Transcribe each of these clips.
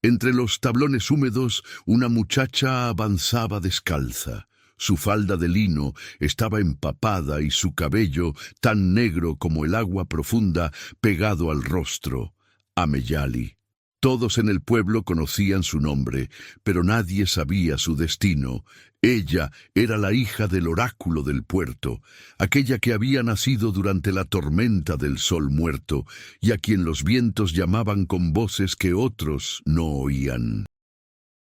Entre los tablones húmedos, una muchacha avanzaba descalza. Su falda de lino estaba empapada y su cabello, tan negro como el agua profunda, pegado al rostro. Ameyali. Todos en el pueblo conocían su nombre, pero nadie sabía su destino. Ella era la hija del oráculo del puerto, aquella que había nacido durante la tormenta del sol muerto, y a quien los vientos llamaban con voces que otros no oían.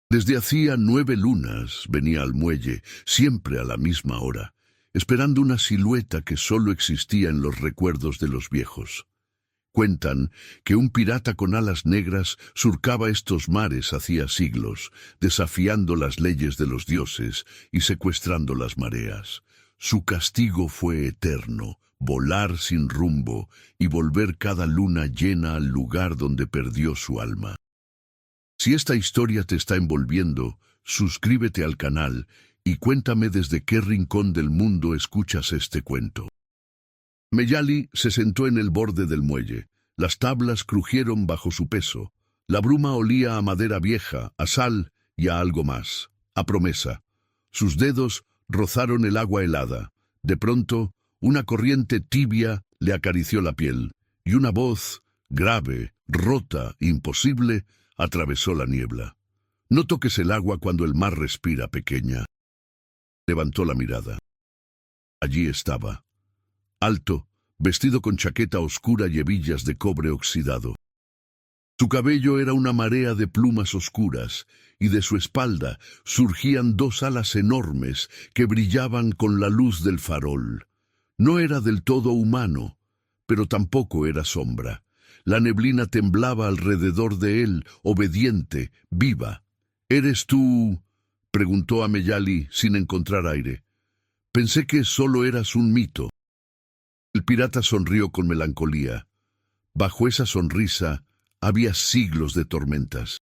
Desde hacía 9 lunas venía al muelle, siempre a la misma hora, esperando una silueta que solo existía en los recuerdos de los viejos. Cuentan que un pirata con alas negras surcaba estos mares hacía siglos, desafiando las leyes de los dioses y secuestrando las mareas. Su castigo fue eterno, volar sin rumbo y volver cada luna llena al lugar donde perdió su alma. Si esta historia te está envolviendo, suscríbete al canal y cuéntame desde qué rincón del mundo escuchas este cuento. Ameyali se sentó en el borde del muelle. Las tablas crujieron bajo su peso. La bruma olía a madera vieja, a sal y a algo más, a promesa. Sus dedos rozaron el agua helada. De pronto, una corriente tibia le acarició la piel, y una voz, grave, rota, imposible, atravesó la niebla. No toques el agua cuando el mar respira, pequeña. Levantó la mirada. Allí estaba. Alto, vestido con chaqueta oscura y hebillas de cobre oxidado. Su cabello era una marea de plumas oscuras, y de su espalda surgían 2 alas enormes que brillaban con la luz del farol. No era del todo humano, pero tampoco era sombra. La neblina temblaba alrededor de él, obediente, viva. —¿Eres tú? —preguntó Ameyali sin encontrar aire. —Pensé que solo eras un mito. El pirata sonrió con melancolía. Bajo esa sonrisa había siglos de tormentas.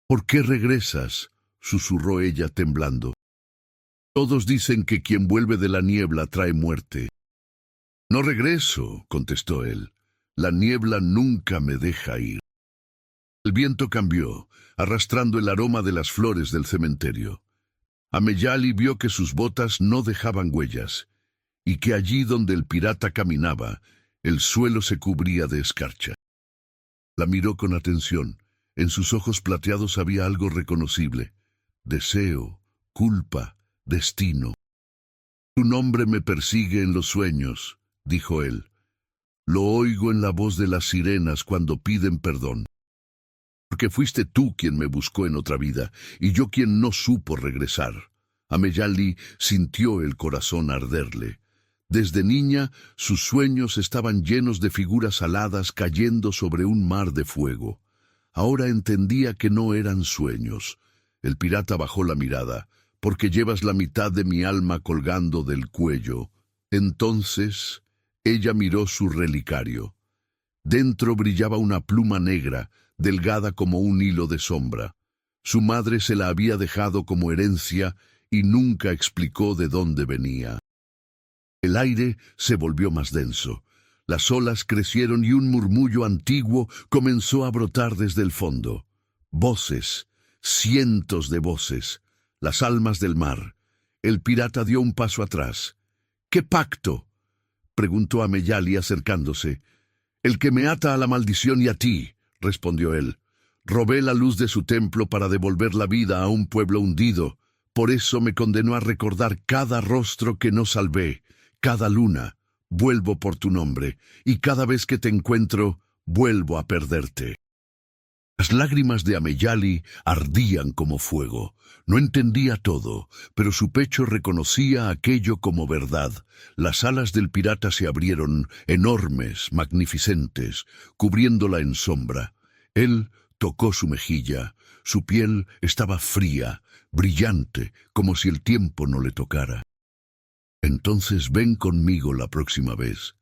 —¿Por qué regresas? —susurró ella temblando. —Todos dicen que quien vuelve de la niebla trae muerte. —No regreso —contestó él—. La niebla nunca me deja ir. El viento cambió, arrastrando el aroma de las flores del cementerio. Ameyali vio que sus botas no dejaban huellas, y que allí donde el pirata caminaba, el suelo se cubría de escarcha. La miró con atención. En sus ojos plateados había algo reconocible. Deseo, culpa, destino. Tu nombre me persigue en los sueños, dijo él. Lo oigo en la voz de las sirenas cuando piden perdón. Porque fuiste tú quien me buscó en otra vida, y yo quien no supo regresar. Ameyali sintió el corazón arderle. Desde niña, sus sueños estaban llenos de figuras aladas cayendo sobre un mar de fuego. Ahora entendía que no eran sueños. El pirata bajó la mirada. Porque llevas la mitad de mi alma colgando del cuello. Entonces, ella miró su relicario. Dentro brillaba una pluma negra, delgada como un hilo de sombra. Su madre se la había dejado como herencia y nunca explicó de dónde venía. El aire se volvió más denso. Las olas crecieron y un murmullo antiguo comenzó a brotar desde el fondo. Voces, cientos de voces, las almas del mar. El pirata dio un paso atrás. —¿Qué pacto? —preguntó Ameyali acercándose. —El que me ata a la maldición y a ti —respondió él. Robé la luz de su templo para devolver la vida a un pueblo hundido. Por eso me condenó a recordar cada rostro que no salvé. Cada luna, vuelvo por tu nombre, y cada vez que te encuentro, vuelvo a perderte. Las lágrimas de Ameyali ardían como fuego. No entendía todo, pero su pecho reconocía aquello como verdad. Las alas del pirata se abrieron, enormes, magnificentes, cubriéndola en sombra. Él tocó su mejilla. Su piel estaba fría, brillante, como si el tiempo no le tocara. Entonces ven conmigo la próxima vez.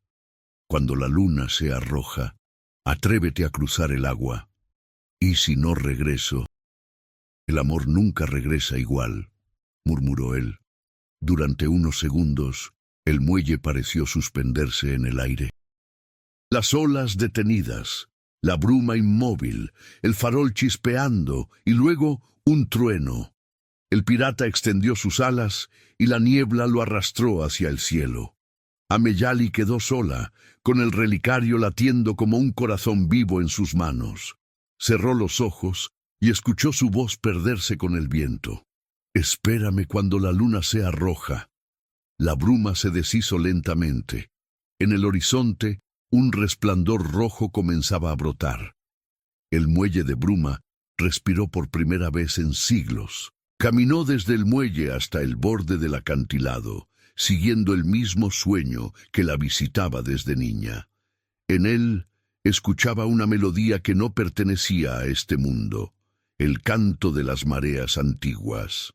Cuando la luna sea roja, atrévete a cruzar el agua. Y si no regreso, el amor nunca regresa igual, murmuró él. Durante unos segundos, el muelle pareció suspenderse en el aire. Las olas detenidas, La bruma inmóvil, el farol chispeando y luego un trueno. El pirata extendió sus alas y la niebla lo arrastró hacia el cielo. Ameyali quedó sola, con el relicario latiendo como un corazón vivo en sus manos. Cerró los ojos y escuchó su voz perderse con el viento. «Espérame cuando la luna sea roja». La bruma se deshizo lentamente. En el horizonte, un resplandor rojo comenzaba a brotar. El muelle de bruma respiró por primera vez en siglos. Caminó desde el muelle hasta el borde del acantilado, siguiendo el mismo sueño que la visitaba desde niña. En él escuchaba una melodía que no pertenecía a este mundo, el canto de las mareas antiguas.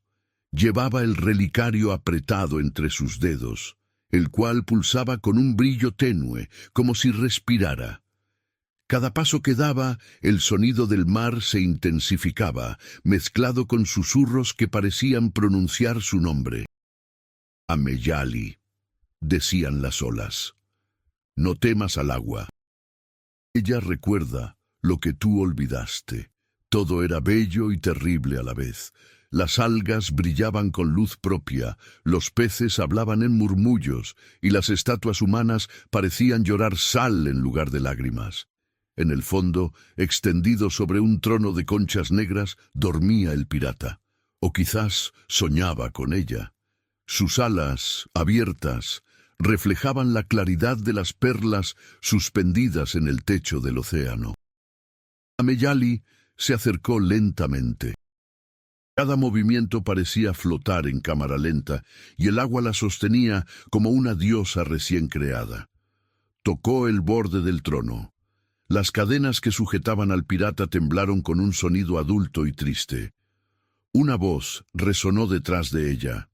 Llevaba el relicario apretado entre sus dedos, el cual pulsaba con un brillo tenue, como si respirara. Cada paso que daba, el sonido del mar se intensificaba, mezclado con susurros que parecían pronunciar su nombre. «Ameyali», decían las olas. «No temas al agua. Ella recuerda lo que tú olvidaste». Todo era bello y terrible a la vez. Las algas brillaban con luz propia, los peces hablaban en murmullos y las estatuas humanas parecían llorar sal en lugar de lágrimas. En el fondo, extendido sobre un trono de conchas negras, dormía el pirata, o quizás soñaba con ella. Sus alas, abiertas, reflejaban la claridad de las perlas suspendidas en el techo del océano. Ameyali se acercó lentamente. Cada movimiento parecía flotar en cámara lenta, y el agua la sostenía como una diosa recién creada. Tocó el borde del trono. Las cadenas que sujetaban al pirata temblaron con un sonido adulto y triste. Una voz resonó detrás de ella.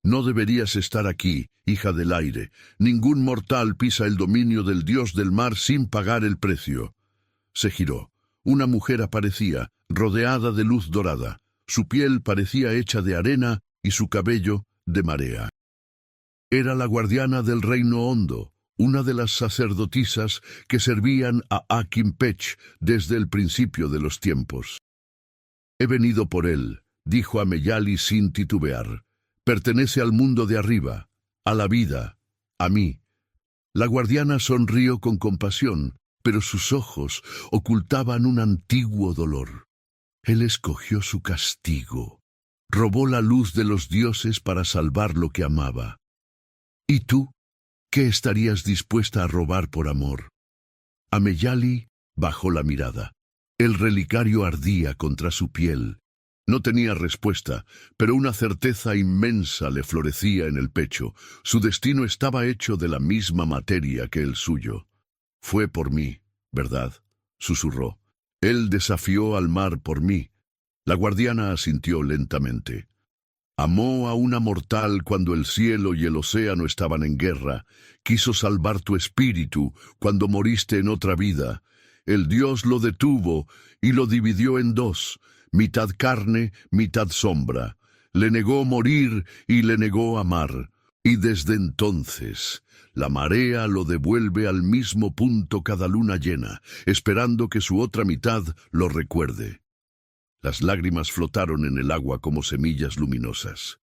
«No deberías estar aquí, hija del aire. Ningún mortal pisa el dominio del dios del mar sin pagar el precio». Se giró. Una mujer aparecía, rodeada de luz dorada. Su piel parecía hecha de arena y su cabello de marea. Era la guardiana del reino hondo, una de las sacerdotisas que servían a Aquimpech desde el principio de los tiempos. «He venido por él», dijo Ameyali sin titubear. «Pertenece al mundo de arriba, a la vida, a mí». La guardiana sonrió con compasión, pero sus ojos ocultaban un antiguo dolor. Él escogió su castigo. Robó la luz de los dioses para salvar lo que amaba. ¿Y tú? ¿Qué estarías dispuesta a robar por amor? Ameyali bajó la mirada. El relicario ardía contra su piel. No tenía respuesta, pero una certeza inmensa le florecía en el pecho. Su destino estaba hecho de la misma materia que el suyo. «Fue por mí, ¿verdad?», susurró. «Él desafió al mar por mí». La guardiana asintió lentamente. «Amó a una mortal cuando el cielo y el océano estaban en guerra. Quiso salvar tu espíritu cuando moriste en otra vida. El dios lo detuvo y lo dividió en dos, mitad carne, mitad sombra. Le negó morir y le negó amar. Y desde entonces, la marea lo devuelve al mismo punto cada luna llena, esperando que su otra mitad lo recuerde». Las lágrimas flotaron en el agua como semillas luminosas.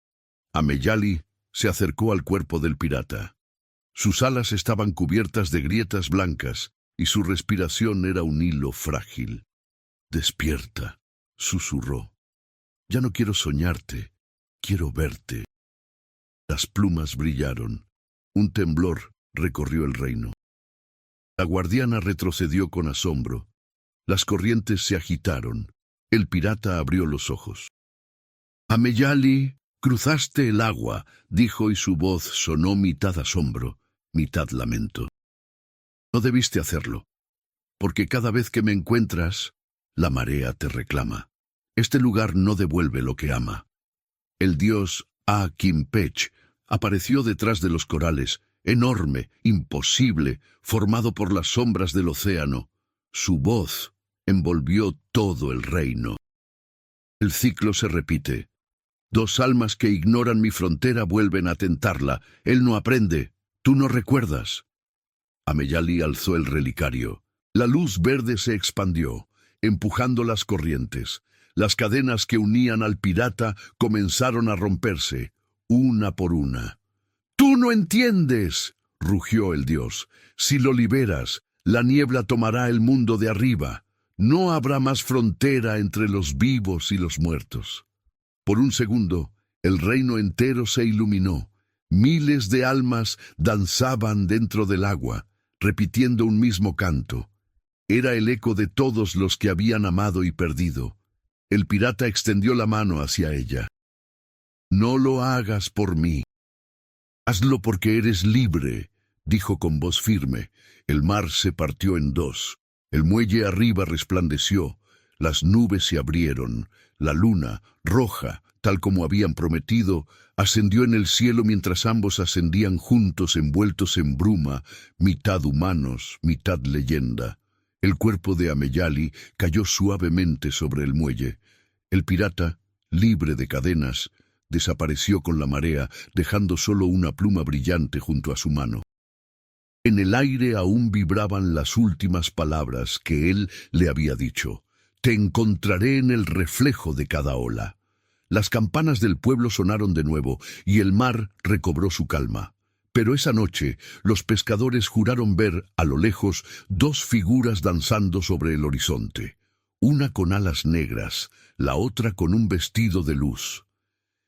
Ameyali se acercó al cuerpo del pirata. Sus alas estaban cubiertas de grietas blancas y su respiración era un hilo frágil. «Despierta», susurró. «Ya no quiero soñarte, quiero verte». Las plumas brillaron. Un temblor recorrió el reino. La guardiana retrocedió con asombro. Las corrientes se agitaron. El pirata abrió los ojos. «Ameyali, cruzaste el agua», dijo, y su voz sonó mitad asombro, mitad lamento. «No debiste hacerlo, porque cada vez que me encuentras, la marea te reclama. Este lugar no devuelve lo que ama». El dios Aquimpech apareció detrás de los corales, enorme, imposible, formado por las sombras del océano. Su voz envolvió todo el reino. El ciclo se repite. Dos almas que ignoran mi frontera vuelven a tentarla. Él no aprende, tú no recuerdas. Ameyali alzó el relicario. La luz verde se expandió, empujando las corrientes. Las cadenas que unían al pirata comenzaron a romperse, una por una. «¡Tú no entiendes!», rugió el dios. «Si lo liberas, la niebla tomará el mundo de arriba. No habrá más frontera entre los vivos y los muertos». Por un segundo, el reino entero se iluminó. Miles de almas danzaban dentro del agua, repitiendo un mismo canto. Era el eco de todos los que habían amado y perdido. El pirata extendió la mano hacia ella. «No lo hagas por mí. Hazlo porque eres libre», dijo con voz firme. El mar se partió en dos. El muelle arriba resplandeció. Las nubes se abrieron. La luna, roja, tal como habían prometido, ascendió en el cielo mientras ambos ascendían juntos envueltos en bruma, mitad humanos, mitad leyenda. El cuerpo de Ameyali cayó suavemente sobre el muelle. El pirata, libre de cadenas, desapareció con la marea, dejando solo una pluma brillante junto a su mano. En el aire aún vibraban las últimas palabras que él le había dicho. «Te encontraré en el reflejo de cada ola». Las campanas del pueblo sonaron de nuevo y el mar recobró su calma. Pero esa noche los pescadores juraron ver, a lo lejos, dos figuras danzando sobre el horizonte. Una con alas negras, la otra con un vestido de luz.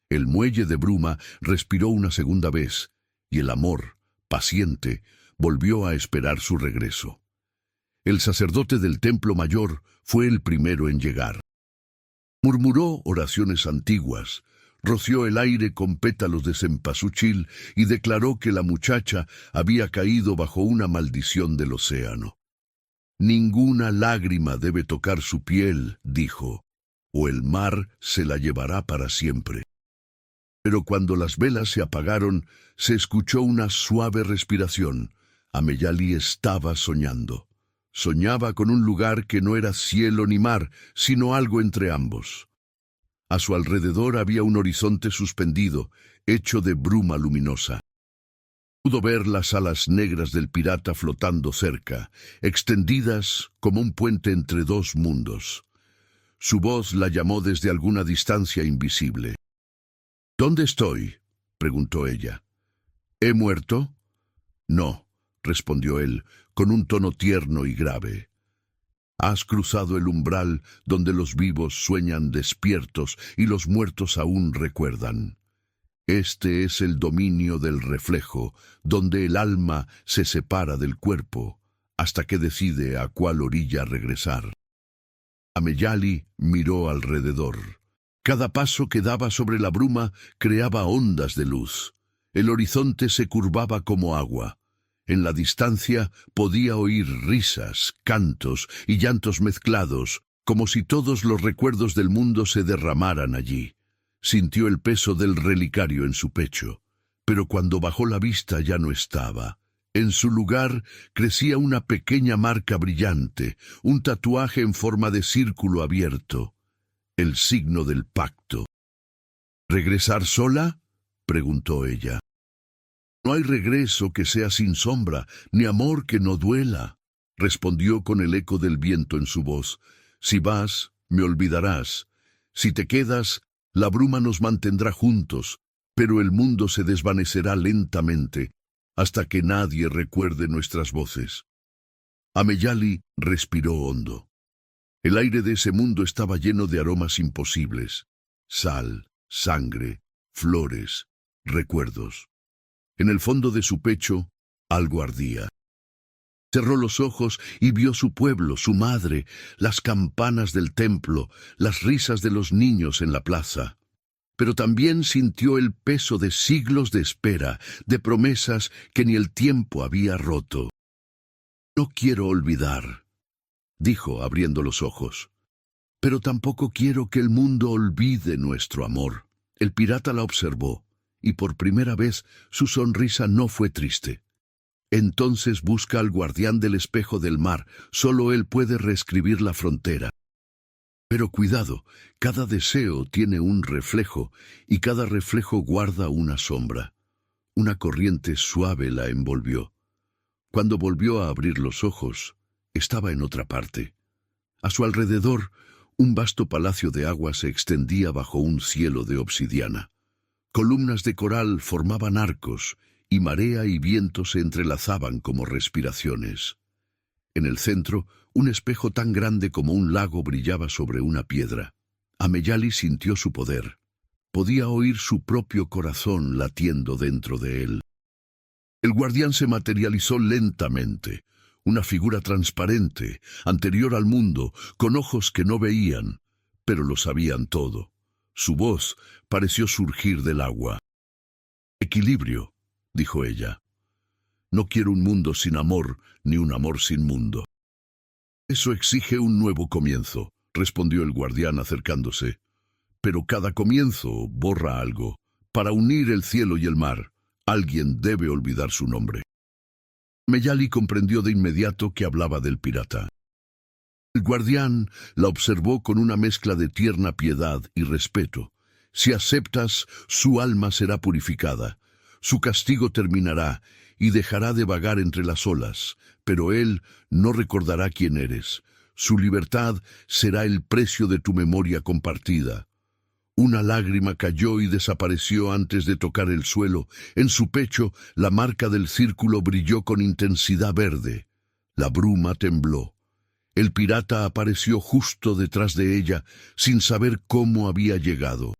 El muelle de bruma respiró una segunda vez, y el amor, paciente, volvió a esperar su regreso. El sacerdote del templo mayor fue el primero en llegar. Murmuró oraciones antiguas, roció el aire con pétalos de cempasúchil y declaró que la muchacha había caído bajo una maldición del océano. «Ninguna lágrima debe tocar su piel», dijo, «o el mar se la llevará para siempre». Pero cuando las velas se apagaron, se escuchó una suave respiración. Ameyali estaba soñando. Soñaba con un lugar que no era cielo ni mar, sino algo entre ambos. A su alrededor había un horizonte suspendido, hecho de bruma luminosa. Pudo ver las alas negras del pirata flotando cerca, extendidas como un puente entre dos mundos. Su voz la llamó desde alguna distancia invisible. «¿Dónde estoy?», preguntó ella. «¿He muerto?». «No», respondió él, con un tono tierno y grave. «Has cruzado el umbral donde los vivos sueñan despiertos y los muertos aún recuerdan. Este es el dominio del reflejo, donde el alma se separa del cuerpo, hasta que decide a cuál orilla regresar». Ameyali miró alrededor. Cada paso que daba sobre la bruma creaba ondas de luz. El horizonte se curvaba como agua. En la distancia podía oír risas, cantos y llantos mezclados, como si todos los recuerdos del mundo se derramaran allí. Sintió el peso del relicario en su pecho, pero cuando bajó la vista ya no estaba. En su lugar crecía una pequeña marca brillante, un tatuaje en forma de círculo abierto, el signo del pacto. «¿Regresar sola?», preguntó ella. «No hay regreso que sea sin sombra, ni amor que no duela», respondió con el eco del viento en su voz. «Si vas, me olvidarás. Si te quedas, la bruma nos mantendrá juntos, pero el mundo se desvanecerá lentamente, hasta que nadie recuerde nuestras voces». Ameyali respiró hondo. El aire de ese mundo estaba lleno de aromas imposibles: sal, sangre, flores, recuerdos. En el fondo de su pecho, algo ardía. Cerró los ojos y vio su pueblo, su madre, las campanas del templo, las risas de los niños en la plaza. Pero también sintió el peso de siglos de espera, de promesas que ni el tiempo había roto. «No quiero olvidar», dijo abriendo los ojos. «Pero tampoco quiero que el mundo olvide nuestro amor». El pirata la observó, y por primera vez su sonrisa no fue triste. «Entonces busca al guardián del espejo del mar, solo él puede reescribir la frontera. Pero cuidado, cada deseo tiene un reflejo, y cada reflejo guarda una sombra». Una corriente suave la envolvió. Cuando volvió a abrir los ojos, estaba en otra parte. A su alrededor, un vasto palacio de agua se extendía bajo un cielo de obsidiana. Columnas de coral formaban arcos, y marea y viento se entrelazaban como respiraciones. En el centro, un espejo tan grande como un lago brillaba sobre una piedra. Ameyali sintió su poder. Podía oír su propio corazón latiendo dentro de él. El guardián se materializó lentamente, una figura transparente, anterior al mundo, con ojos que no veían, pero lo sabían todo. Su voz pareció surgir del agua. «Equilibrio», dijo ella. «No quiero un mundo sin amor, ni un amor sin mundo». «Eso exige un nuevo comienzo», respondió el guardián acercándose. «Pero cada comienzo borra algo. Para unir el cielo y el mar, alguien debe olvidar su nombre». Ameyali comprendió de inmediato que hablaba del pirata. El guardián la observó con una mezcla de tierna piedad y respeto. Si aceptas, su alma será purificada. Su castigo terminará y dejará de vagar entre las olas, pero él no recordará quién eres. Su libertad será el precio de tu memoria compartida. Una lágrima cayó y desapareció antes de tocar el suelo. En su pecho, la marca del círculo brilló con intensidad verde. La bruma tembló. El pirata apareció justo detrás de ella, sin saber cómo había llegado.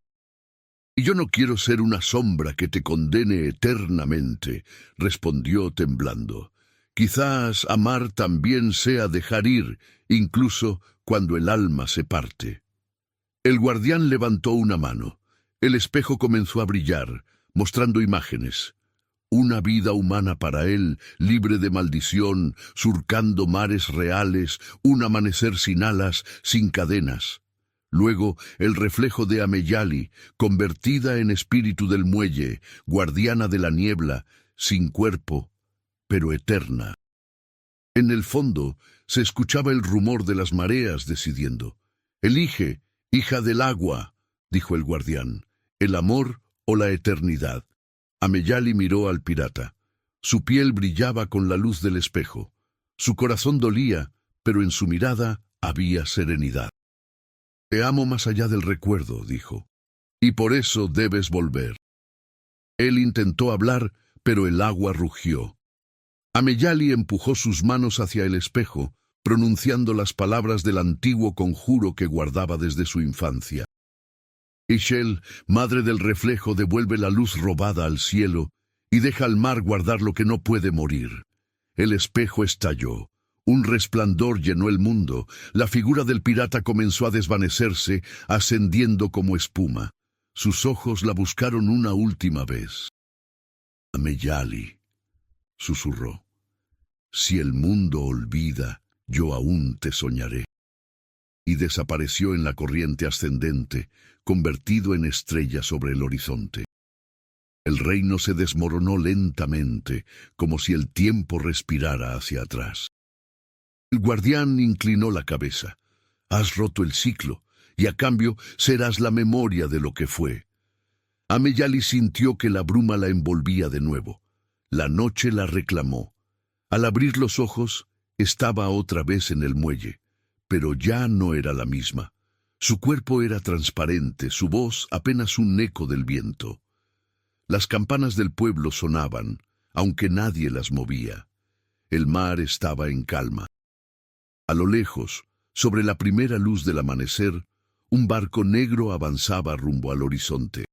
«Y yo no quiero ser una sombra que te condene eternamente», respondió temblando. «Quizás amar también sea dejar ir, incluso cuando el alma se parte». El guardián levantó una mano. El espejo comenzó a brillar, mostrando imágenes. Una vida humana para él, libre de maldición, surcando mares reales, un amanecer sin alas, sin cadenas. Luego, el reflejo de Ameyali, convertida en espíritu del muelle, guardiana de la niebla, sin cuerpo, pero eterna. En el fondo, se escuchaba el rumor de las mareas decidiendo. «Elige, hija del agua», dijo el guardián, «el amor o la eternidad». Ameyali miró al pirata. Su piel brillaba con la luz del espejo. Su corazón dolía, pero en su mirada había serenidad. «Te amo más allá del recuerdo», dijo, «y por eso debes volver». Él intentó hablar, pero el agua rugió. Ameyali empujó sus manos hacia el espejo, pronunciando las palabras del antiguo conjuro que guardaba desde su infancia. «Ixchel, madre del reflejo, devuelve la luz robada al cielo y deja al mar guardar lo que no puede morir». El espejo estalló. Un resplandor llenó el mundo. La figura del pirata comenzó a desvanecerse, ascendiendo como espuma. Sus ojos la buscaron una última vez. «Ameyali», susurró, «si el mundo olvida, yo aún te soñaré». Y desapareció en la corriente ascendente, convertido en estrella sobre el horizonte. El reino se desmoronó lentamente, como si el tiempo respirara hacia atrás. El guardián inclinó la cabeza. «Has roto el ciclo, y a cambio serás la memoria de lo que fue». Ameyali sintió que la bruma la envolvía de nuevo. La noche la reclamó. Al abrir los ojos, estaba otra vez en el muelle, pero ya no era la misma. Su cuerpo era transparente, su voz apenas un eco del viento. Las campanas del pueblo sonaban, aunque nadie las movía. El mar estaba en calma. A lo lejos, sobre la primera luz del amanecer, un barco negro avanzaba rumbo al horizonte.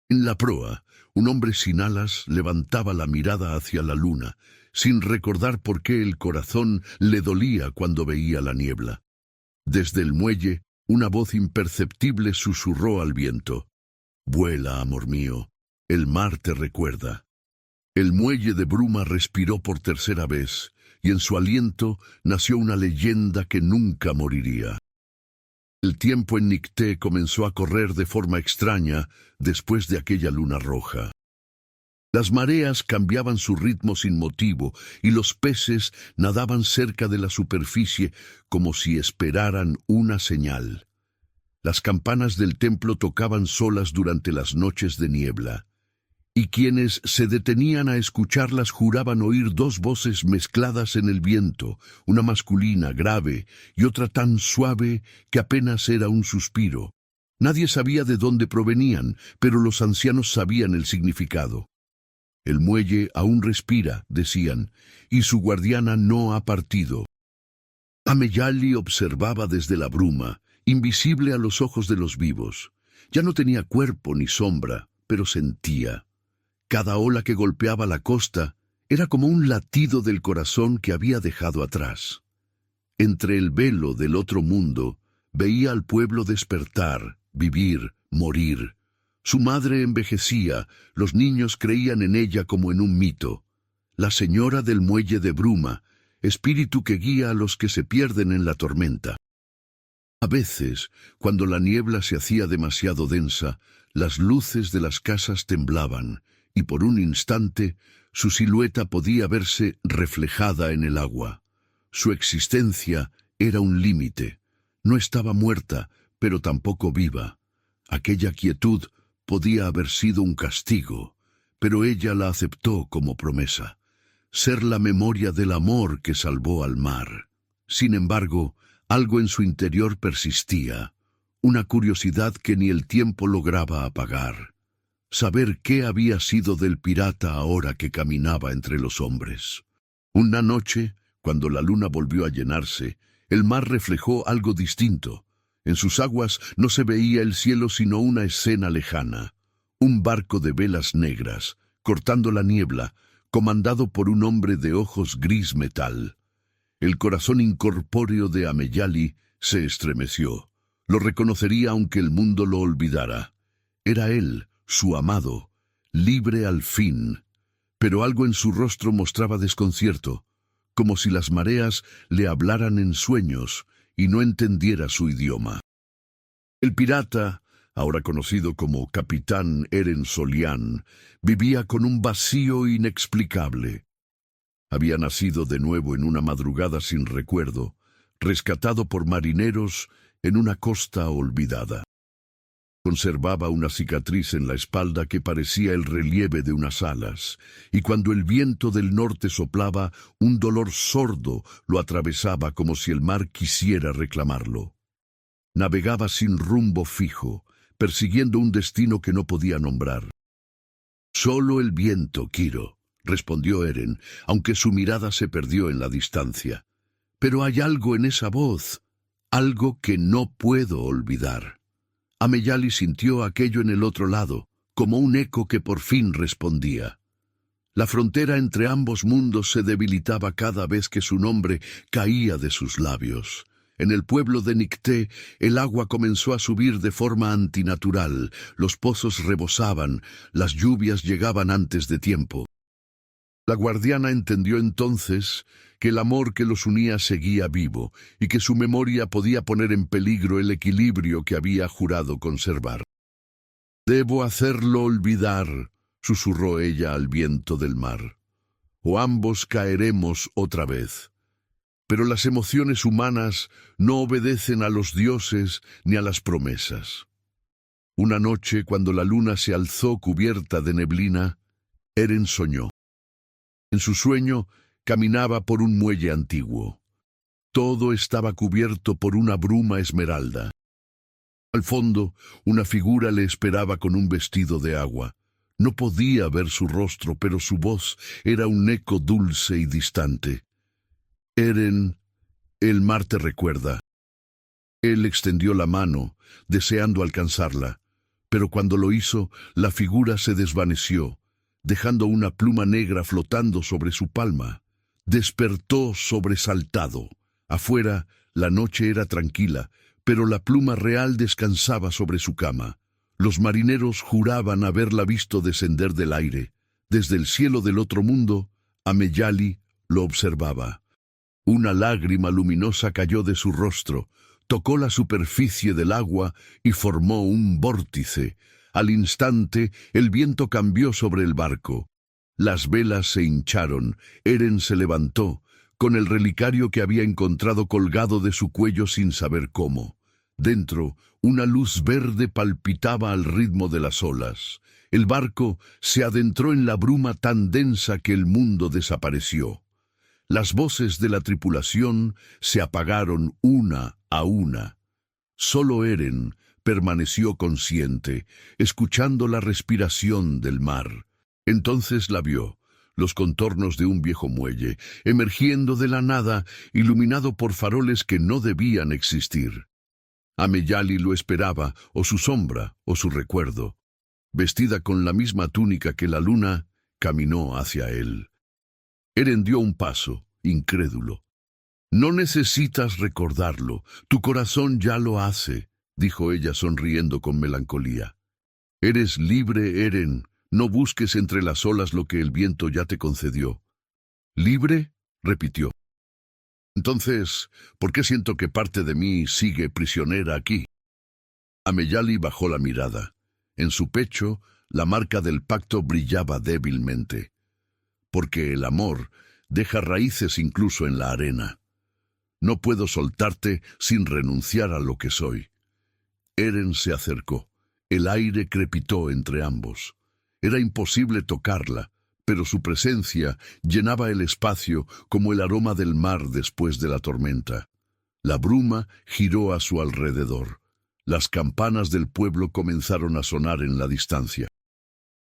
En la proa, un hombre sin alas levantaba la mirada hacia la luna, sin recordar por qué el corazón le dolía cuando veía la niebla. Desde el muelle, una voz imperceptible susurró al viento: «Vuela, amor mío, el mar te recuerda». El muelle de bruma respiró por tercera vez, y en su aliento nació una leyenda que nunca moriría. El tiempo en Nicté comenzó a correr de forma extraña después de aquella luna roja. Las mareas cambiaban su ritmo sin motivo y los peces nadaban cerca de la superficie como si esperaran una señal. Las campanas del templo tocaban solas durante las noches de niebla. y quienes se detenían a escucharlas juraban oír dos voces mezcladas en el viento, una masculina, grave, y otra tan suave que apenas era un suspiro. Nadie sabía de dónde provenían, pero los ancianos sabían el significado. El muelle aún respira, decían, y su guardiana no ha partido. Ameyali observaba desde la bruma, invisible a los ojos de los vivos. Ya no tenía cuerpo ni sombra, pero sentía. Cada ola que golpeaba la costa era como un latido del corazón que había dejado atrás. Entre el velo del otro mundo, veía al pueblo despertar, vivir, morir. Su madre envejecía, los niños creían en ella como en un mito. La señora del muelle de bruma, espíritu que guía a los que se pierden en la tormenta. A veces, cuando la niebla se hacía demasiado densa, las luces de las casas temblaban, y por un instante su silueta podía verse reflejada en el agua. Su existencia era un límite. No estaba muerta, pero tampoco viva. Aquella quietud podía haber sido un castigo, pero ella la aceptó como promesa. Ser la memoria del amor que salvó al mar. Sin embargo, algo en su interior persistía, una curiosidad que ni el tiempo lograba apagar. Saber qué había sido del pirata ahora que caminaba entre los hombres. Una noche, cuando la luna volvió a llenarse, el mar reflejó algo distinto. En sus aguas no se veía el cielo sino una escena lejana. Un barco de velas negras, cortando la niebla, comandado por un hombre de ojos gris metal. El corazón incorpóreo de Ameyali se estremeció. Lo reconocería aunque el mundo lo olvidara. Era él, su amado, libre al fin. Pero algo en su rostro mostraba desconcierto, como si las mareas le hablaran en sueños y no entendiera su idioma. El pirata, ahora conocido como Capitán Eren Solián, vivía con un vacío inexplicable. Había nacido de nuevo en una madrugada sin recuerdo, rescatado por marineros en una costa olvidada. Conservaba una cicatriz en la espalda que parecía el relieve de unas alas, y cuando el viento del norte soplaba, un dolor sordo lo atravesaba como si el mar quisiera reclamarlo. Navegaba sin rumbo fijo, persiguiendo un destino que no podía nombrar. «Solo el viento, Kiro», respondió Eren, aunque su mirada se perdió en la distancia. «Pero hay algo en esa voz, algo que no puedo olvidar». Ameyali sintió aquello en el otro lado, como un eco que por fin respondía. La frontera entre ambos mundos se debilitaba cada vez que su nombre caía de sus labios. En el pueblo de Nicté, el agua comenzó a subir de forma antinatural, los pozos rebosaban, las lluvias llegaban antes de tiempo. La guardiana entendió entonces que el amor que los unía seguía vivo y que su memoria podía poner en peligro el equilibrio que había jurado conservar. «Debo hacerlo olvidar», susurró ella al viento del mar, «o ambos caeremos otra vez». Pero las emociones humanas no obedecen a los dioses ni a las promesas. Una noche, cuando la luna se alzó cubierta de neblina, Eren soñó. En su sueño, caminaba por un muelle antiguo. Todo estaba cubierto por una bruma esmeralda. Al fondo, una figura le esperaba con un vestido de agua. No podía ver su rostro, pero su voz era un eco dulce y distante. «Eren, el mar te recuerda». Él extendió la mano, deseando alcanzarla, pero cuando lo hizo, la figura se desvaneció, dejando una pluma negra flotando sobre su palma. Despertó sobresaltado. Afuera, la noche era tranquila, pero la pluma real descansaba sobre su cama. Los marineros juraban haberla visto descender del aire. Desde el cielo del otro mundo, Ameyali lo observaba. Una lágrima luminosa cayó de su rostro, tocó la superficie del agua y formó un vórtice. Al instante, el viento cambió sobre el barco. Las velas se hincharon, Eren se levantó, con el relicario que había encontrado colgado de su cuello sin saber cómo. Dentro, Una luz verde palpitaba al ritmo de las olas. El barco se adentró en la bruma tan densa que el mundo desapareció. Las voces de la tripulación se apagaron una a una. Solo Eren permaneció consciente, escuchando la respiración del mar. Entonces la vio, los contornos de un viejo muelle, emergiendo de la nada, iluminado por faroles que no debían existir. Ameyali lo esperaba, o su sombra, o su recuerdo. Vestida con la misma túnica que la luna, caminó hacia él. Eren dio un paso, incrédulo. «No necesitas recordarlo, tu corazón ya lo hace», dijo ella sonriendo con melancolía. «Eres libre, Eren, no busques entre las olas lo que el viento ya te concedió». «¿Libre?», repitió. «Entonces, ¿por qué siento que parte de mí sigue prisionera aquí?» Ameyali bajó la mirada. En su pecho, la marca del pacto brillaba débilmente. Porque el amor deja raíces incluso en la arena. No puedo soltarte sin renunciar a lo que soy. Eren se acercó. El aire crepitó entre ambos. Era imposible tocarla, pero su presencia llenaba el espacio como el aroma del mar después de la tormenta. La bruma giró a su alrededor. Las campanas del pueblo comenzaron a sonar en la distancia.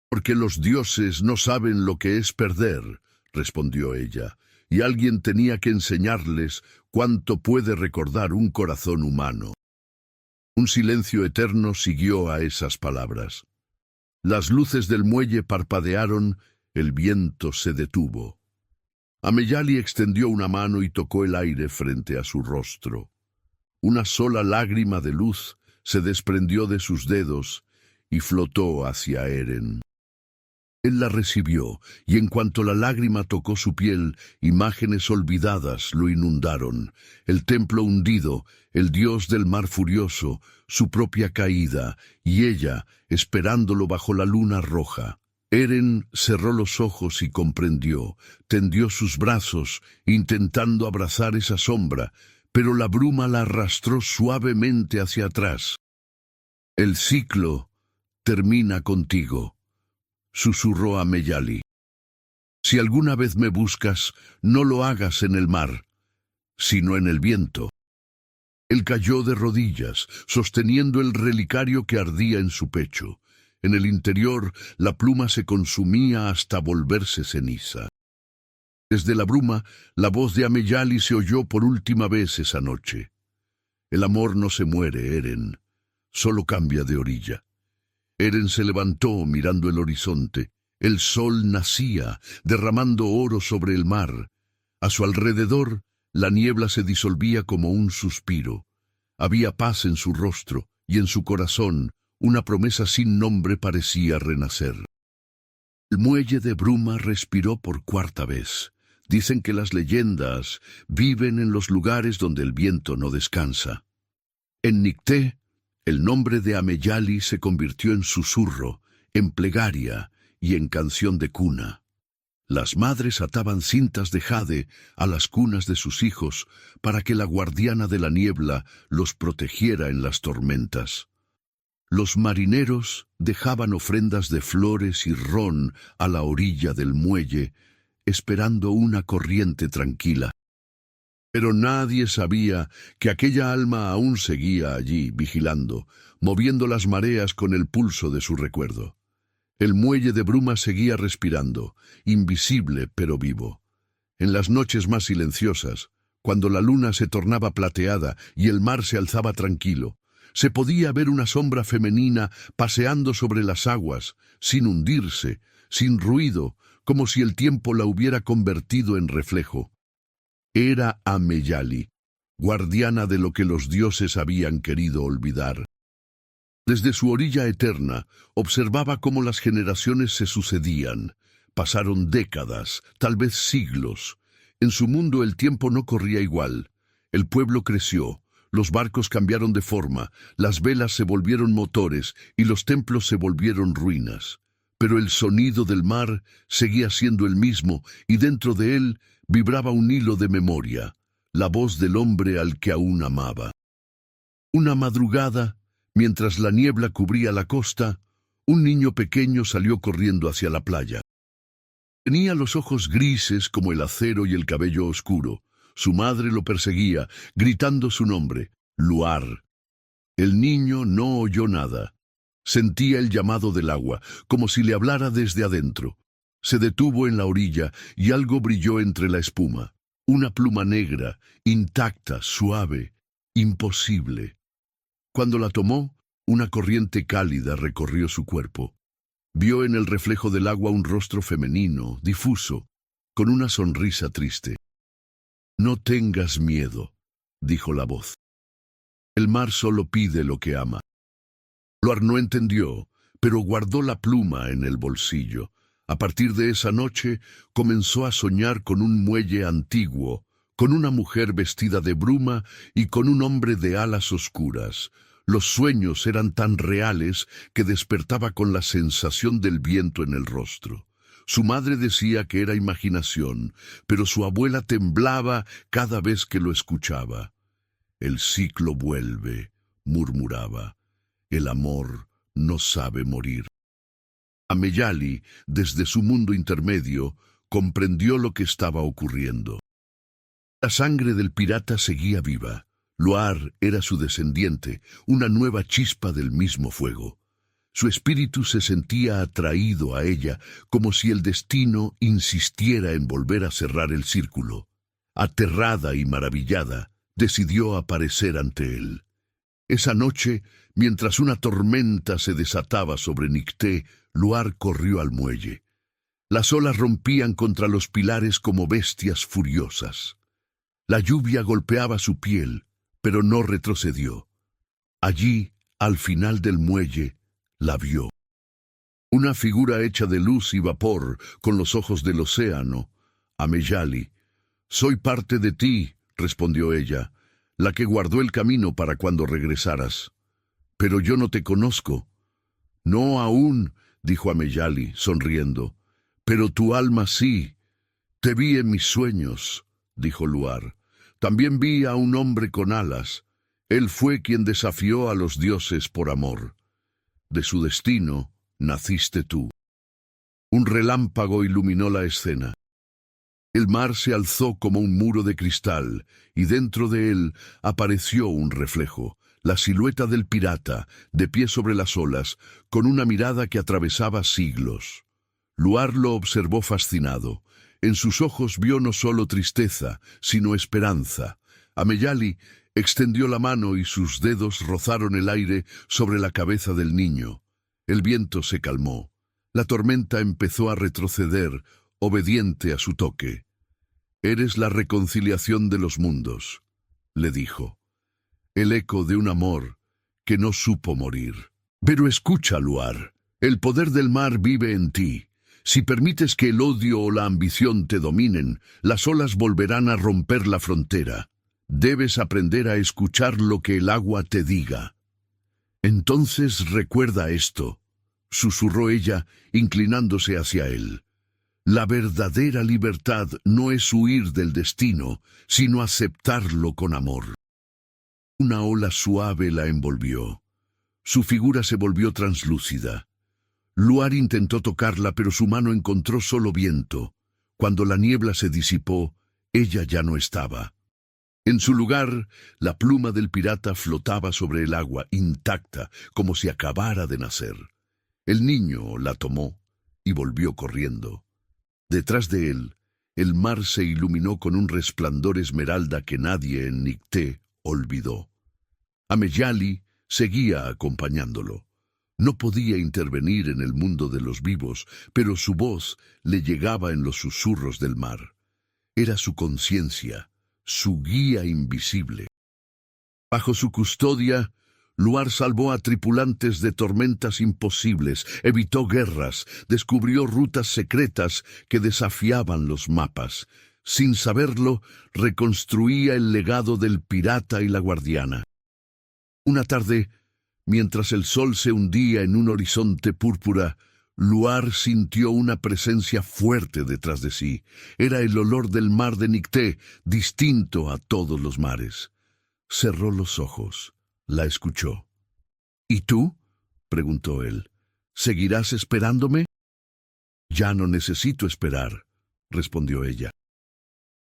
«Porque los dioses no saben lo que es perder», respondió ella, «y alguien tenía que enseñarles cuánto puede recordar un corazón humano». Un silencio eterno siguió a esas palabras. Las luces del muelle parpadearon, el viento se detuvo. Ameyali extendió una mano y tocó el aire frente a su rostro. Una sola lágrima de luz se desprendió de sus dedos y flotó hacia Eren. Él la recibió, y en cuanto la lágrima tocó su piel, imágenes olvidadas lo inundaron. El templo hundido, el dios del mar furioso, su propia caída, y ella, esperándolo bajo la luna roja. Eren cerró los ojos y comprendió, tendió sus brazos, intentando abrazar esa sombra, pero la bruma la arrastró suavemente hacia atrás. «El ciclo termina contigo», susurró Ameyali. «Si alguna vez me buscas, no lo hagas en el mar, sino en el viento». Él cayó de rodillas, sosteniendo el relicario que ardía en su pecho. En el interior, la pluma se consumía hasta volverse ceniza. Desde la bruma, la voz de Ameyali se oyó por última vez esa noche. «El amor no se muere, Eren, solo cambia de orilla». Eren se levantó mirando el horizonte. El sol nacía, derramando oro sobre el mar. A su alrededor, la niebla se disolvía como un suspiro. Había paz en su rostro, y en su corazón, una promesa sin nombre parecía renacer. El muelle de bruma respiró por cuarta vez. Dicen que las leyendas viven en los lugares donde el viento no descansa. En Nicté, el nombre de Ameyali se convirtió en susurro, en plegaria y en canción de cuna. Las madres ataban cintas de jade a las cunas de sus hijos para que la guardiana de la niebla los protegiera en las tormentas. Los marineros dejaban ofrendas de flores y ron a la orilla del muelle, esperando una corriente tranquila. Pero nadie sabía que aquella alma aún seguía allí, vigilando, moviendo las mareas con el pulso de su recuerdo. El muelle de bruma seguía respirando, invisible pero vivo. En las noches más silenciosas, cuando la luna se tornaba plateada y el mar se alzaba tranquilo, se podía ver una sombra femenina paseando sobre las aguas, sin hundirse, sin ruido, como si el tiempo la hubiera convertido en reflejo. Era Ameyali, guardiana de lo que los dioses habían querido olvidar. Desde su orilla eterna, observaba cómo las generaciones se sucedían. Pasaron décadas, tal vez siglos. En su mundo el tiempo no corría igual. El pueblo creció, los barcos cambiaron de forma, las velas se volvieron motores y los templos se volvieron ruinas. Pero el sonido del mar seguía siendo el mismo y dentro de él vibraba un hilo de memoria, la voz del hombre al que aún amaba. Una madrugada, Mientras la niebla cubría la costa, un niño pequeño salió corriendo hacia la playa. Tenía los ojos grises como el acero y el cabello oscuro. Su madre lo perseguía, gritando su nombre, Luar. El niño no oyó nada. Sentía el llamado del agua, como si le hablara desde adentro. Se detuvo en la orilla y algo brilló entre la espuma. Una pluma negra, intacta, suave, imposible. Cuando la tomó, una corriente cálida recorrió su cuerpo. Vio en el reflejo del agua un rostro femenino, difuso, con una sonrisa triste. «No tengas miedo», dijo la voz. «El mar solo pide lo que ama». Luar no entendió, pero guardó la pluma en el bolsillo. A partir de esa noche, comenzó a soñar con un muelle antiguo, con una mujer vestida de bruma y con un hombre de alas oscuras. Los sueños eran tan reales que despertaba con la sensación del viento en el rostro. Su madre decía que era imaginación, pero su abuela temblaba cada vez que lo escuchaba. «El ciclo vuelve», murmuraba. «El amor no sabe morir». Ameyali, desde su mundo intermedio, comprendió lo que estaba ocurriendo. La sangre del pirata seguía viva. Luar era su descendiente, una nueva chispa del mismo fuego. Su espíritu se sentía atraído a ella, como si el destino insistiera en volver a cerrar el círculo. Aterrada y maravillada, decidió aparecer ante él. Esa noche, mientras una tormenta se desataba sobre Nicté, Luar corrió al muelle. Las olas rompían contra los pilares como bestias furiosas. La lluvia golpeaba su piel, pero no retrocedió. Allí, al final del muelle, la vio. Una figura hecha de luz y vapor, con los ojos del océano. Ameyali. «Soy parte de ti», respondió ella, «la que guardó el camino para cuando regresaras. Pero yo no te conozco». «No aún», dijo Ameyali, sonriendo, «pero tu alma sí. Te vi en mis sueños», dijo Luar. «También vi a un hombre con alas. Él fue quien desafió a los dioses por amor. De su destino naciste tú». Un relámpago iluminó la escena. El mar se alzó como un muro de cristal, y dentro de él apareció un reflejo, la silueta del pirata, de pie sobre las olas, con una mirada que atravesaba siglos. Luar lo observó fascinado. En sus ojos vio no solo tristeza, sino esperanza. Ameyali extendió la mano y sus dedos rozaron el aire sobre la cabeza del niño. El viento se calmó. La tormenta empezó a retroceder, obediente a su toque. «Eres la reconciliación de los mundos», le dijo. «El eco de un amor que no supo morir». «Pero escucha, Luar, el poder del mar vive en ti. Si permites que el odio o la ambición te dominen, las olas volverán a romper la frontera. Debes aprender a escuchar lo que el agua te diga». «Entonces recuerda esto», susurró ella, inclinándose hacia él. «La verdadera libertad no es huir del destino, sino aceptarlo con amor». Una ola suave la envolvió. Su figura se volvió translúcida. Luar intentó tocarla, pero su mano encontró solo viento. Cuando la niebla se disipó, ella ya no estaba. En su lugar, la pluma del pirata flotaba sobre el agua, intacta, como si acabara de nacer. El niño la tomó y volvió corriendo. Detrás de él, el mar se iluminó con un resplandor esmeralda que nadie en Nicté olvidó. Ameyali seguía acompañándolo. No podía intervenir en el mundo de los vivos, pero su voz le llegaba en los susurros del mar. Era su conciencia, su guía invisible. Bajo su custodia, Luar salvó a tripulantes de tormentas imposibles, evitó guerras, descubrió rutas secretas que desafiaban los mapas. Sin saberlo, reconstruía el legado del pirata y la guardiana. Una tarde, mientras el sol se hundía en un horizonte púrpura, Luar sintió una presencia fuerte detrás de sí. Era el olor del mar de Nicté, distinto a todos los mares. Cerró los ojos, la escuchó. ¿Y tú?, preguntó él. ¿Seguirás esperándome? Ya no necesito esperar, respondió ella.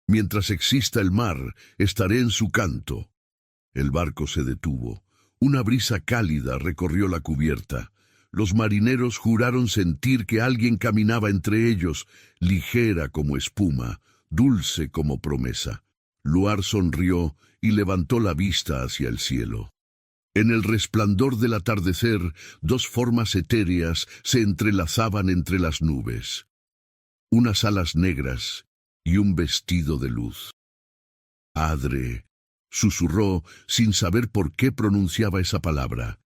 Mientras exista el mar, estaré en su canto. El barco se detuvo. Una brisa cálida recorrió la cubierta. Los marineros juraron sentir que alguien caminaba entre ellos, ligera como espuma, dulce como promesa. Luar sonrió y levantó la vista hacia el cielo. En el resplandor del atardecer, dos formas etéreas se entrelazaban entre las nubes. Unas alas negras y un vestido de luz. «Adre», susurró sin saber por qué pronunciaba esa palabra.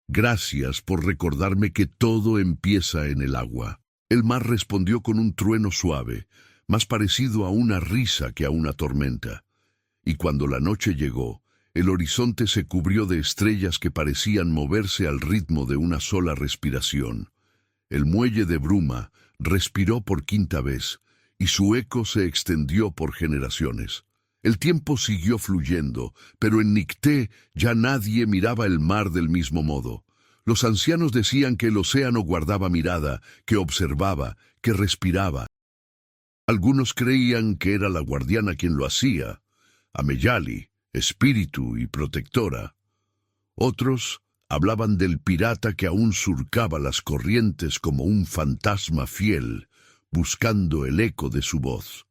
«Gracias por recordarme que todo empieza en el agua». El mar respondió con un trueno suave, más parecido a una risa que a una tormenta. Y cuando la noche llegó, el horizonte se cubrió de estrellas que parecían moverse al ritmo de una sola respiración. El muelle de bruma respiró por quinta vez, y su eco se extendió por generaciones. El tiempo siguió fluyendo, pero en Nicté ya nadie miraba el mar del mismo modo. Los ancianos decían que el océano guardaba mirada, que observaba, que respiraba. Algunos creían que era la guardiana quien lo hacía, Ameyali, espíritu y protectora. Otros hablaban del pirata que aún surcaba las corrientes como un fantasma fiel, buscando el eco de su voz.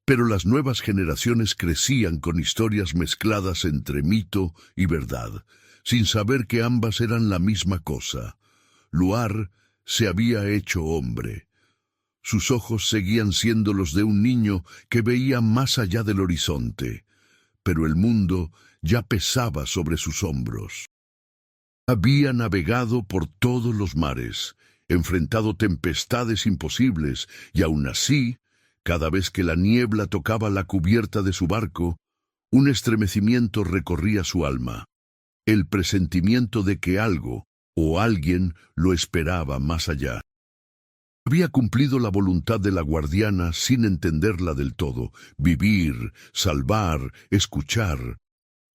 Pero las nuevas generaciones crecían con historias mezcladas entre mito y verdad, sin saber que ambas eran la misma cosa. Luar se había hecho hombre. Sus ojos seguían siendo los de un niño que veía más allá del horizonte, pero el mundo ya pesaba sobre sus hombros. Había navegado por todos los mares, enfrentado tempestades imposibles, y aún así, cada vez que la niebla tocaba la cubierta de su barco, un estremecimiento recorría su alma, el presentimiento de que algo o alguien lo esperaba más allá. Había cumplido la voluntad de la guardiana sin entenderla del todo, vivir, salvar, escuchar.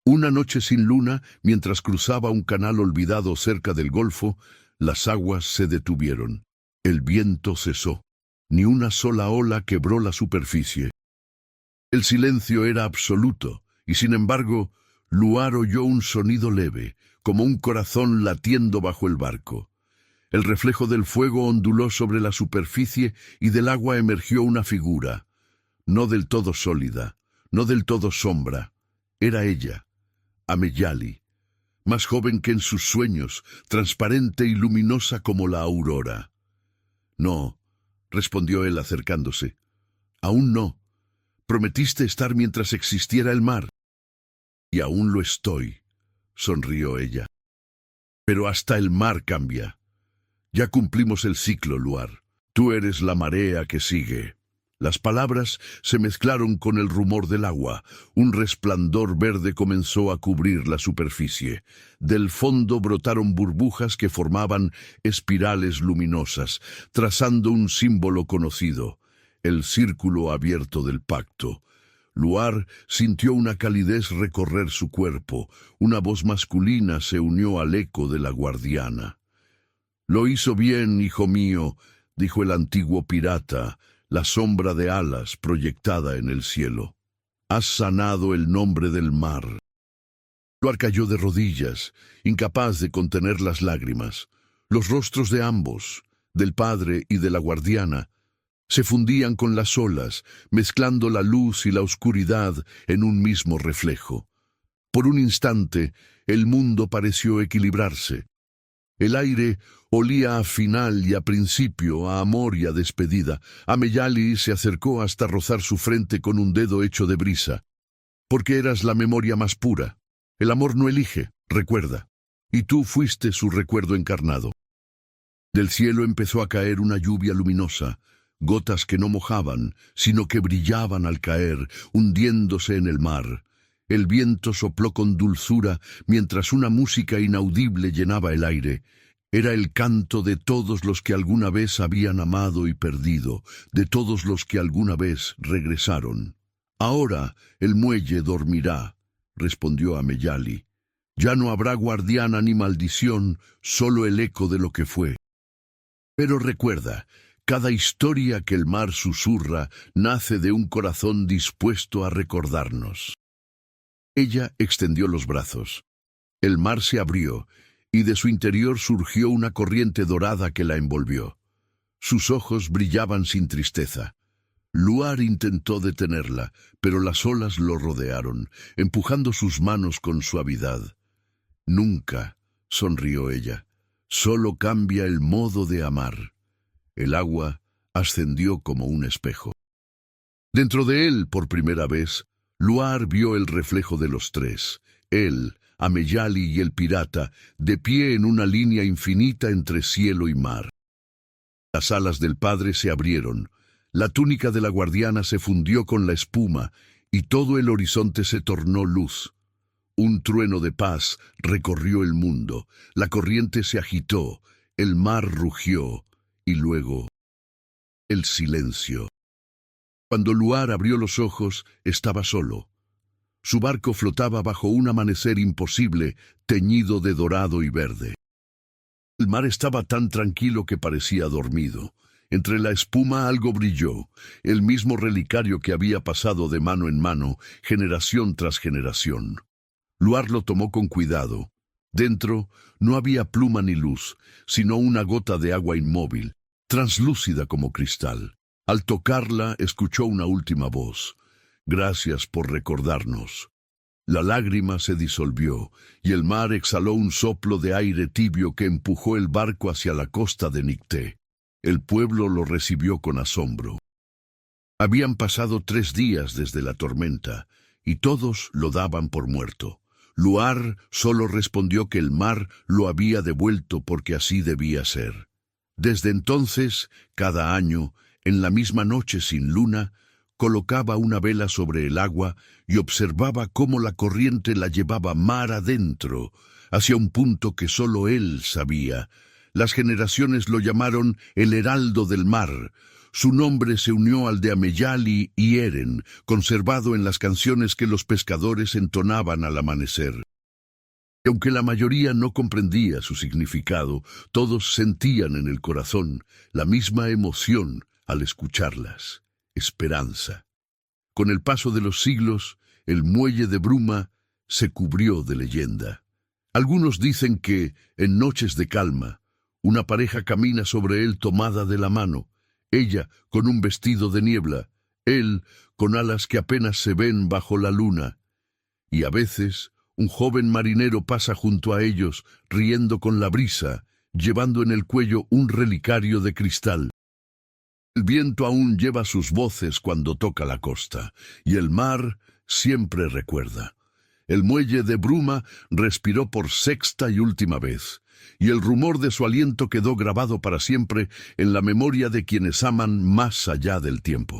Una noche sin luna, mientras cruzaba un canal olvidado cerca del golfo, las aguas se detuvieron. El viento cesó. Ni una sola ola quebró la superficie. El silencio era absoluto, y sin embargo, Luar oyó un sonido leve, como un corazón latiendo bajo el barco. El reflejo del fuego onduló sobre la superficie y del agua emergió una figura, no del todo sólida, no del todo sombra. Era ella, Ameyali, más joven que en sus sueños, transparente y luminosa como la aurora. «No», respondió él acercándose. «Aún no. Prometiste estar mientras existiera el mar». «Y aún lo estoy», sonrió ella. «Pero hasta el mar cambia. Ya cumplimos el ciclo, Luar. Tú eres la marea que sigue». Las palabras se mezclaron con el rumor del agua. Un resplandor verde comenzó a cubrir la superficie. Del fondo brotaron burbujas que formaban espirales luminosas, trazando un símbolo conocido, el círculo abierto del pacto. Luar sintió una calidez recorrer su cuerpo. Una voz masculina se unió al eco de la guardiana. «Lo hizo bien, hijo mío», dijo el antiguo pirata, la sombra de alas proyectada en el cielo. «Has sanado el nombre del mar». Luar cayó de rodillas, incapaz de contener las lágrimas. Los rostros de ambos, del padre y de la guardiana, se fundían con las olas, mezclando la luz y la oscuridad en un mismo reflejo. Por un instante, el mundo pareció equilibrarse. El aire olía a final y a principio, a amor y a despedida. Ameyali se acercó hasta rozar su frente con un dedo hecho de brisa. «Porque eras la memoria más pura. El amor no elige, recuerda. Y tú fuiste su recuerdo encarnado». Del cielo empezó a caer una lluvia luminosa, gotas que no mojaban, sino que brillaban al caer, hundiéndose en el mar. El viento sopló con dulzura, mientras una música inaudible llenaba el aire. Era el canto de todos los que alguna vez habían amado y perdido, de todos los que alguna vez regresaron. «Ahora el muelle dormirá», respondió Ameyali. Ya no habrá guardiana ni maldición, solo el eco de lo que fue. Pero recuerda, cada historia que el mar susurra nace de un corazón dispuesto a recordarnos. Ella extendió los brazos. El mar se abrió, y de su interior surgió una corriente dorada que la envolvió. Sus ojos brillaban sin tristeza. Luar intentó detenerla, pero las olas lo rodearon, empujando sus manos con suavidad. Nunca, sonrió ella, solo cambia el modo de amar. El agua ascendió como un espejo. Dentro de él, por primera vez, Luar vio el reflejo de los tres, él, Ameyali y el pirata, de pie en una línea infinita entre cielo y mar. Las alas del padre se abrieron, la túnica de la guardiana se fundió con la espuma, y todo el horizonte se tornó luz. Un trueno de paz recorrió el mundo, la corriente se agitó, el mar rugió, y luego el silencio. Cuando Luar abrió los ojos, estaba solo. Su barco flotaba bajo un amanecer imposible, teñido de dorado y verde. El mar estaba tan tranquilo que parecía dormido. Entre la espuma algo brilló, el mismo relicario que había pasado de mano en mano, generación tras generación. Luar lo tomó con cuidado. Dentro no había pluma ni luz, sino una gota de agua inmóvil, translúcida como cristal. Al tocarla, escuchó una última voz. Gracias por recordarnos. La lágrima se disolvió, y el mar exhaló un soplo de aire tibio que empujó el barco hacia la costa de Nicté. El pueblo lo recibió con asombro. Habían pasado 3 días desde la tormenta, y todos lo daban por muerto. Luar solo respondió que el mar lo había devuelto porque así debía ser. Desde entonces, cada año, en la misma noche sin luna, colocaba una vela sobre el agua y observaba cómo la corriente la llevaba mar adentro, hacia un punto que solo él sabía. Las generaciones lo llamaron el Heraldo del Mar. Su nombre se unió al de Ameyali y Eren, conservado en las canciones que los pescadores entonaban al amanecer. Y aunque la mayoría no comprendía su significado, todos sentían en el corazón la misma emoción al escucharlas: esperanza. Con el paso de los siglos, el muelle de Bruma se cubrió de leyenda. Algunos dicen que, en noches de calma, una pareja camina sobre él tomada de la mano, ella con un vestido de niebla, él con alas que apenas se ven bajo la luna. Y a veces un joven marinero pasa junto a ellos, riendo con la brisa, llevando en el cuello un relicario de cristal. El viento aún lleva sus voces cuando toca la costa, y el mar siempre recuerda. El muelle de Bruma respiró por 6ª y última vez, y el rumor de su aliento quedó grabado para siempre en la memoria de quienes aman más allá del tiempo.